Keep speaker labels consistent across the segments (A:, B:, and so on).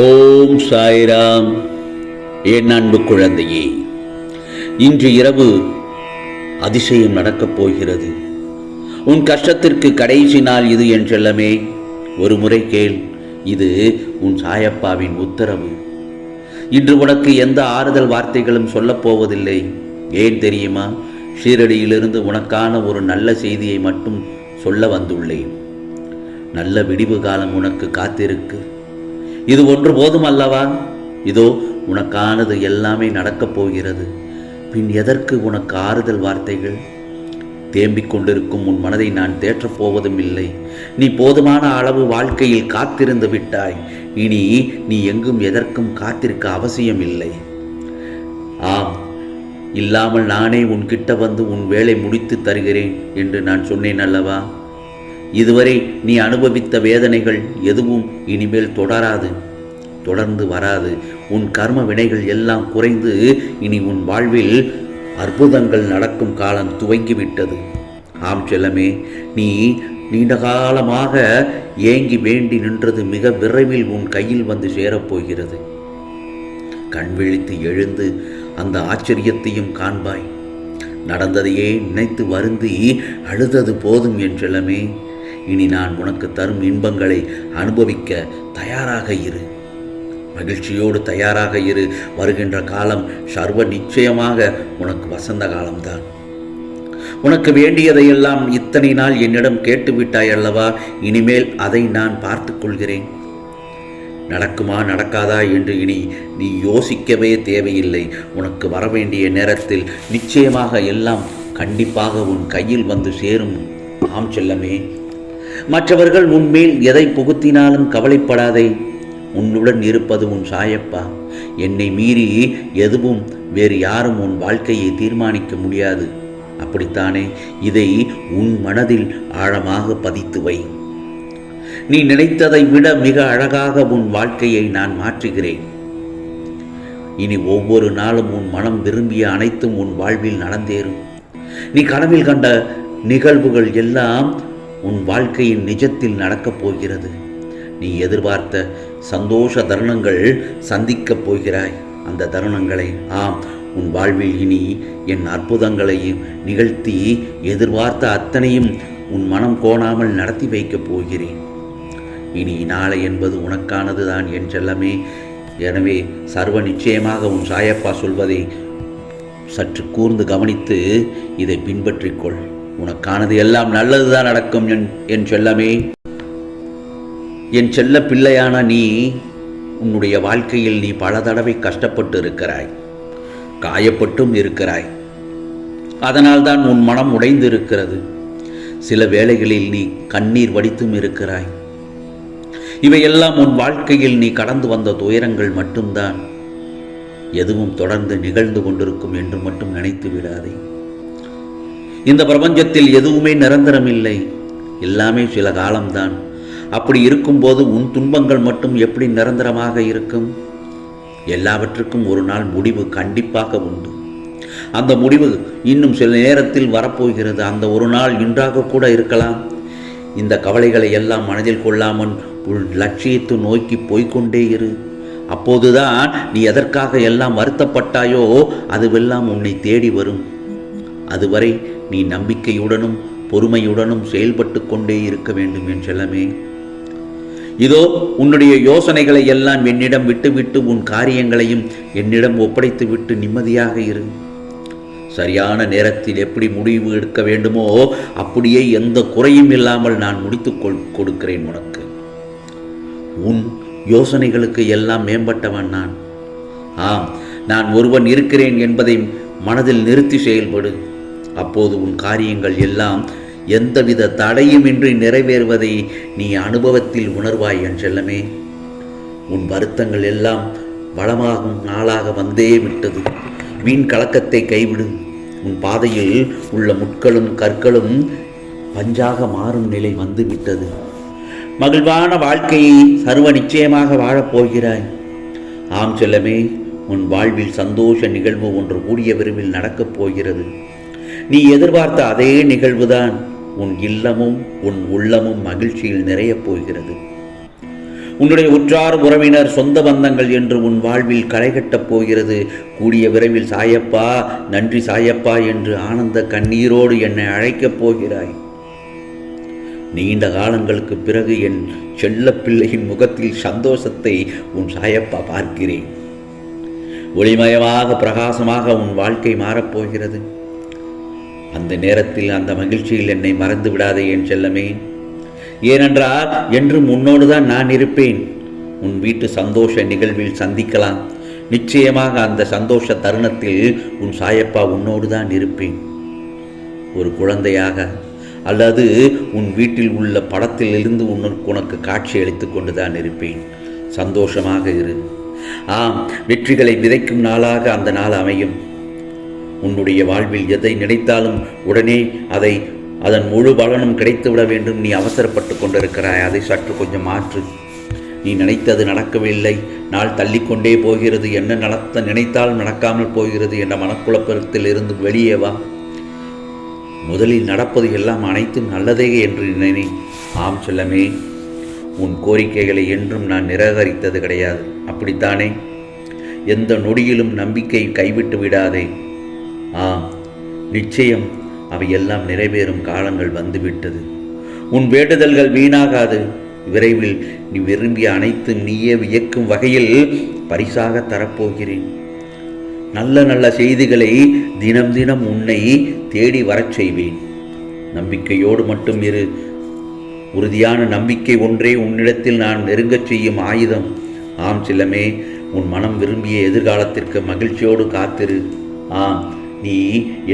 A: ஓம் சாய்ராம். என் அன்பு குழந்தையே, இன்று இரவு அதிசயம் நடக்கப் போகிறது. உன் கஷ்டத்திற்கு கடைசி நாள் இது என் செல்லமே. ஒரு முறை கேள், இது உன் சாயப்பாவின் உத்தரவு. இன்று உனக்கு எந்த ஆறுதல் வார்த்தைகளும் சொல்லப் போவதில்லை. ஏன் தெரியுமா? ஷீரடியிலிருந்து உனக்கான ஒரு நல்ல செய்தியை மட்டும் சொல்ல வந்துள்ளேன். நல்ல விடிவு காலம் உனக்கு காத்திருக்கு. இது ஒன்று போதும் அல்லவா? இதோ உனக்கானது எல்லாமே நடக்கப் போகிறது. பின் எதற்கு உனக்கு ஆறுதல் வார்த்தைகள்? தேம்பிக் கொண்டிருக்கும் உன் மனதை நான் தேற்றப் போவதும் இல்லை. நீ போதுமான அளவு வாழ்க்கையில் காத்திருந்து விட்டாய். இனி நீ எங்கும் எதற்கும் காத்திருக்க அவசியம் இல்லை. ஆம், இல்லாமல் நானே உன்கிட்ட வந்து உன் வேலை முடித்து தருகிறேன் என்று நான் சொன்னேன் அல்லவா? இதுவரை நீ அனுபவித்த வேதனைகள் எதுவும் இனிமேல் தொடர்ந்து வராது. உன் கர்ம வினைகள் எல்லாம் குறைந்து இனி உன் வாழ்வில் அற்புதங்கள் நடக்கும் காலம் துவங்கிவிட்டது. ஆம் செல்லமே, நீ நீண்ட காலமாக ஏங்கி வேண்டி நின்றது மிக விரைவில் உன் கையில் வந்து சேரப்போகிறது. கண் விழித்து எழுந்து அந்த ஆச்சரியத்தையும் காண்பாய். நடந்ததையே நினைத்து வருந்தி அழுதது போதும் என் செல்லமே. இனி நான் உனக்கு தரும் இன்பங்களை அனுபவிக்க தயாராக இரு. மகிழ்ச்சியோடு தயாராக இரு. வருகின்ற காலம் சர்வ நிச்சயமாக உனக்கு வசந்த காலம்தான். உனக்கு வேண்டியதையெல்லாம் இத்தனை நாள் என்னிடம் கேட்டுவிட்டாய் அல்லவா? இனிமேல் அதை நான் பார்த்து கொள்கிறேன். நடக்குமா நடக்காதா என்று இனி நீ யோசிக்கவே தேவையில்லை. உனக்கு வரவேண்டிய நேரத்தில் நிச்சயமாக எல்லாம் கண்டிப்பாக உன் கையில் வந்து சேரும். ஆம் செல்லமே, மற்றவர்கள் உன்மேல் எதை புகுத்தினாலும் கவலைப்படாதே. உன்னுடன் இருப்பது உன் சாயப்பா. என்னை மீறி எதுவும் வேறு யாரும் உன் வாழ்க்கையை தீர்மானிக்க முடியாது. அப்படித்தானே? இதை உன் மனதில் ஆழமாக பதித்து வை. நீ நினைத்ததை விட மிக அழகாக உன் வாழ்க்கையை நான் மாற்றுகிறேன். இனி ஒவ்வொரு நாளும் உன் மனம் விரும்பிய அனைத்தும் உன் வாழ்வில் நடந்தேறும். நீ கனவில் கண்ட நிகழ்வுகள் எல்லாம் உன் வாழ்க்கையின் நிஜத்தில் நடக்கப் போகிறது. நீ எதிர்பார்த்த சந்தோஷ தருணங்கள் சந்திக்கப் போகிறாய். அந்த தருணங்களை, ஆம், உன் வாழ்வில் இனி என் அற்புதங்களையும் நிகழ்த்தி எதிர்பார்த்த அத்தனையும் உன் மனம் கோணாமல் நடத்தி வைக்கப் போகிறேன். இனி நாளை என்பது உனக்கானது தான் என் செல்லமே. எனவே சர்வ நிச்சயமாக உன் சாயப்பா சொல்வதை சற்று கூர்ந்து கவனித்து இதை பின்பற்றிக்கொள். உனக்கானது எல்லாம் நல்லதுதான் நடக்கும் என் செல்லமே. என் செல்ல பிள்ளையான நீ உன்னுடைய வாழ்க்கையில் நீ பல தடவை கஷ்டப்பட்டு இருக்கிறாய், காயப்பட்டும் இருக்கிறாய். அதனால்தான் உன் மனம் உடைந்து இருக்கிறது. சில வேளைகளில் நீ கண்ணீர் வடித்தும் இருக்கிறாய். இவையெல்லாம் உன் வாழ்க்கையில் நீ கடந்து வந்த துயரங்கள் மட்டும்தான். எதுவும் தொடர்ந்து நிகழ்ந்து கொண்டிருக்கும் என்று மட்டும் நினைத்து விடாதே. இந்த பிரபஞ்சத்தில் எதுவுமே நிரந்தரம் இல்லை. எல்லாமே சில காலம்தான். அப்படி இருக்கும்போது உன் துன்பங்கள் மட்டும் எப்படி நிரந்தரமாக இருக்கும்? எல்லாவற்றுக்கும் ஒரு நாள் முடிவு கண்டிப்பாக உண்டு. அந்த முடிவு இன்னும் சில நேரத்தில் வரப்போகிறது. அந்த ஒரு நாள் இன்றாக கூட இருக்கலாம். இந்த கவலைகளை எல்லாம் மனதில் கொள்ளாமல் உன் லட்சியத்தை நோக்கி போய்கொண்டே இரு. அப்போதுதான் நீ எதற்காக எல்லாம் வருத்தப்பட்டாயோ அதுவெல்லாம் உன்னை தேடி வரும். அதுவரை நீ நம்பிக்கையுடனும் பொறுமையுடனும் செயல்பட்டு கொண்டே இருக்க வேண்டும் என் செல்லமே. இதோ உன்னுடைய யோசனைகளை எல்லாம் என்னிடம் விட்டுவிட்டு உன் காரியங்களையும் என்னிடம் ஒப்படைத்து விட்டு நிம்மதியாக இரு. சரியான நேரத்தில் எப்படி முடிவு எடுக்க வேண்டுமோ அப்படியே எந்த குறையும் இல்லாமல் நான் முடித்து கொடுக்கிறேன் உனக்கு. உன் யோசனைகளுக்கு எல்லாம் மேம்பட்டவன் நான். ஆம், நான் ஒருவன் இருக்கிறேன் என்பதை மனதில் நிறுத்தி செயல்படு. அப்போது உன் காரியங்கள் எல்லாம் எந்தவித தடையுமின்றி நிறைவேறுவதை நீ அனுபவத்தில் உணர்வாய் என் செல்லமே. உன் வருத்தங்கள் எல்லாம் வளமாகும் நாளாக வந்தே விட்டது. வீண் கலக்கத்தை கைவிடு. உன் பாதையில் உள்ள முட்களும் கற்களும் பஞ்சாக மாறும் நிலை வந்து விட்டது. மகிழ்வான வாழ்க்கையை சர்வ நிச்சயமாக வாழப்போகிறாய். ஆம் செல்லமே, உன் வாழ்வில் சந்தோஷ நிகழ்வு ஒன்று கூடிய விரைவில் நடக்கப் போகிறது. நீ எதிர்பார்த்த அதே நிகழ்வுதான். உன் இல்லமும் உன் உள்ளமும் மகிழ்ச்சியில் நிறையப் போகிறது. உன்னுடைய உற்றார் உறவினர் சொந்த பந்தங்கள் என்று உன் வாழ்வில் களை கட்டப் போகிறது. கூடிய விரைவில் சாயப்பா, நன்றி சாயப்பா என்று ஆனந்த கண்ணீரோடு என்னை அழைக்கப் போகிறாய். நீண்ட காலங்களுக்கு பிறகு என் செல்ல பிள்ளையின் முகத்தில் சந்தோஷத்தை உன் சாயப்பா பார்க்கிறேன். ஒளிமயமாக பிரகாசமாக உன் வாழ்க்கை மாறப்போகிறது. அந்த நேரத்தில் அந்த மகிழ்ச்சியில் என்னை மறந்து விடாதே என் செல்லமே. ஏனென்றால் என்றும் உன்னோடுதான் நான் இருப்பேன். உன் வீட்டு சந்தோஷ நிகழ்வில் சந்திக்கலாம். நிச்சயமாக அந்த சந்தோஷ தருணத்தில் உன் சாயப்பா உன்னோடு தான் இருப்பேன். ஒரு குழந்தையாக அல்லது உன் வீட்டில் உள்ள படத்தில் இருந்து உனக்கு காட்சி அளித்து கொண்டு தான் இருப்பேன். சந்தோஷமாக இரு. ஆம், வெற்றிகளை விதைக்கும் நாளாக அந்த நாள் அமையும். உன்னுடைய வாழ்வில் எதை நினைத்தாலும் உடனே அதன் முழு பலனும் கிடைத்துவிட வேண்டும். நீ அவசரப்பட்டு கொண்டிருக்கிறாய். அதை சற்று கொஞ்சம் மாற்று. நீ நினைத்தது நடக்கவில்லை, நாள் தள்ளிக்கொண்டே போகிறது, என்ன நினைத்தாலும் நடக்காமல் போகிறது என்ற மனக்குழப்பத்தில் இருந்து வெளியே வா. முதலில் நடப்பது எல்லாம் அனைத்தும் நல்லதே என்று நினை. ஆம் செல்லமே, உன் கோரிக்கைகளை என்றும் நான் நிராகரித்தது கிடையாது. அப்படித்தானே? எந்த நொடியிலும் நம்பிக்கை கைவிட்டு விடாதே. ஆம், நிச்சயம் அவையெல்லாம் நிறைவேறும் காலங்கள் வந்துவிட்டது. உன் வேண்டுதல்கள் வீணாகாது. விரைவில் நீ விரும்பிய அனைத்தும் நீயே வியக்கும் வகையில் பரிசாக தரப்போகிறேன். நல்ல நல்ல செய்திகளை தினம் தினம் உன்னை தேடி வரச் செய்வேன். நம்பிக்கையோடு மட்டும் இரு. உறுதியான நம்பிக்கை ஒன்றே உன்னிடத்தில் நான் நெருங்கச் செய்யும் ஆயுதம். ஆம் செல்லமே, உன் மனம் விரும்பிய எதிர்காலத்திற்கு மகிழ்ச்சியோடு காத்திரு. ஆம், நீ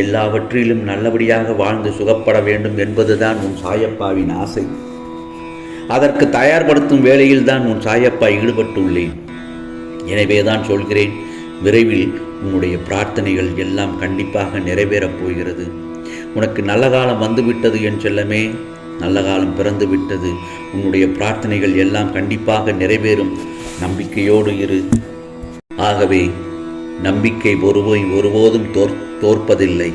A: எல்லாவற்றிலும் நல்லபடியாக வாழ்ந்து சுகப்பட வேண்டும் என்பதுதான் உன் சாயப்பாவின் ஆசை. அதற்கு தயார்படுத்தும் வேளையில் தான் உன் சாயப்பா ஈடுபட்டுள்ளேன். எனவேதான் சொல்கிறேன், விரைவில் உன்னுடைய பிரார்த்தனைகள் எல்லாம் கண்டிப்பாக நிறைவேறப் போகிறது. உனக்கு நல்ல காலம் வந்துவிட்டது என் செல்லமே. நல்ல காலம் பிறந்து விட்டது. உன்னுடைய பிரார்த்தனைகள் எல்லாம் கண்டிப்பாக நிறைவேறும். நம்பிக்கையோடு இரு. ஆகவே நம்பிக்கை ஒருபோதும் தோற்பதில்லை.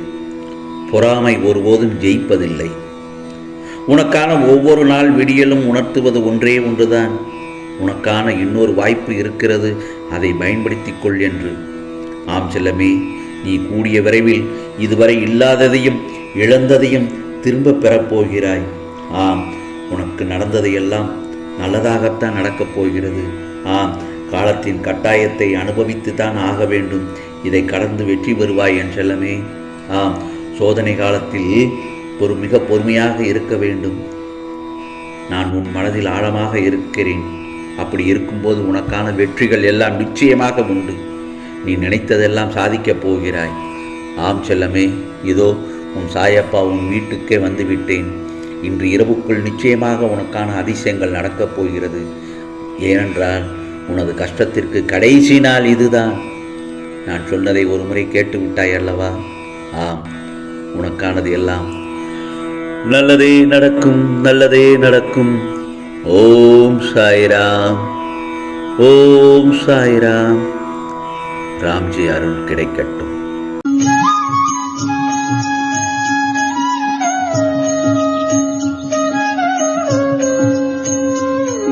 A: பொறாமை ஒருபோதும் ஜெயிப்பதில்லை. உனக்கான ஒவ்வொரு நாள் விடியலும் உணர்த்துவது ஒன்றே ஒன்றுதான். உனக்கான இன்னொரு வாய்ப்பு இருக்கிறது, அதை பயன்படுத்திக் கொள் என்று. ஆம் செல்லமே, நீ கூடிய விரைவில் இதுவரை இல்லாததையும் இழந்ததையும் திரும்ப பெறப்போகிறாய். ஆம், உனக்கு நடந்ததையெல்லாம் நல்லதாகத்தான் நடக்கப் போகிறது. ஆம், காலத்தின் கட்டாயத்தை அனுபவித்து தான் ஆக வேண்டும். இதை கடந்து வெற்றி பெறுவாய் என் செல்லமே. ஆம், சோதனை காலத்தில் மிக பொறுமையாக இருக்க வேண்டும். நான் உன் மனதில் ஆழமாக இருக்கிறேன். அப்படி இருக்கும்போது உனக்கான வெற்றிகள் எல்லாம் நிச்சயமாக உண்டு. நீ நினைத்ததெல்லாம் சாதிக்கப் போகிறாய். ஆம் செல்லமே, இதோ உன் சாயப்பா உன் வீட்டுக்கே வந்துவிட்டேன். இன்று இரவுக்குள் நிச்சயமாக உனக்கான அதிசயங்கள் நடக்கப் போகிறது. ஏனென்றால் உனது கஷ்டத்திற்கு கடைசி நாள் இதுதான். நான் சொன்னதை ஒரு முறை கேட்டு விட்டாய் அல்லவா? ஆம், உனக்கானது எல்லாம் நல்லதே நடக்கும், நல்லதே நடக்கும். ஓம் சாய்ராம், ஓம் சாய்ராம். ராம்ஜி அருள் கிடைக்கட்டும்.